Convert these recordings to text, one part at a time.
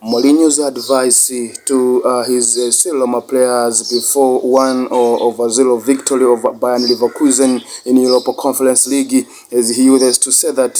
Mourinho's advice to his Siloma players before 1-0 victory over Bayern Leverkusen in Europa Conference League, as he used to say that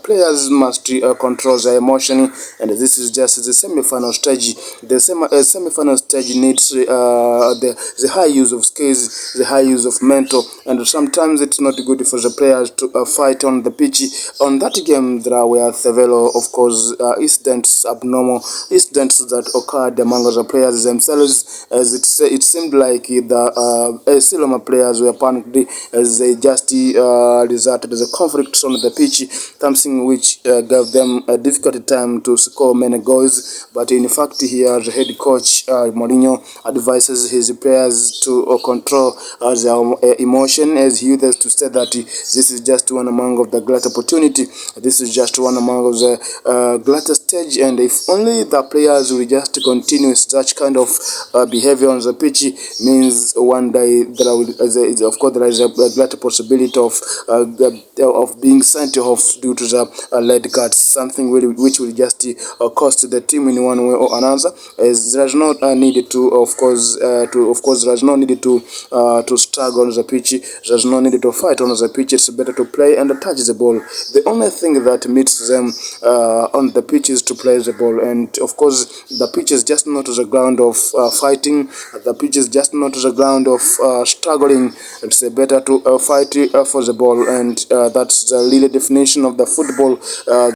players must control their emotion, and this is just the semi-final stage. The semi-final stage needs the high use of skills, the high use of mental, and sometimes it's not good for the players to fight on the pitch. On that game, there were several, of course, incidents, abnormal incidents that occurred among the players themselves, as it seemed like the Siloma players were panicked as they just resorted to the conflicts on the pitch, something which gave them a difficult time to score many goals. But in fact, here the head coach Mourinho advises his players to control their emotion, as he used to say that this is just one among of the great opportunity. This is just one among of the great stage, and if only the players will just continue with such kind of behavior on the pitch, means one day there will, of course, there is a great possibility of being sent off due to the red cards, something which will just cost the team in one way or another. As there is no need to, of course, there is no need to struggle on the pitch. There is no need to fight on the pitch. It's better to play and touch the ball. The only thing that meets them on the pitch is to play the ball, and of course the pitch is just not the ground of fighting. The pitch is just not the ground of struggling. It's better to fight for the ball, and that's the real definition of the football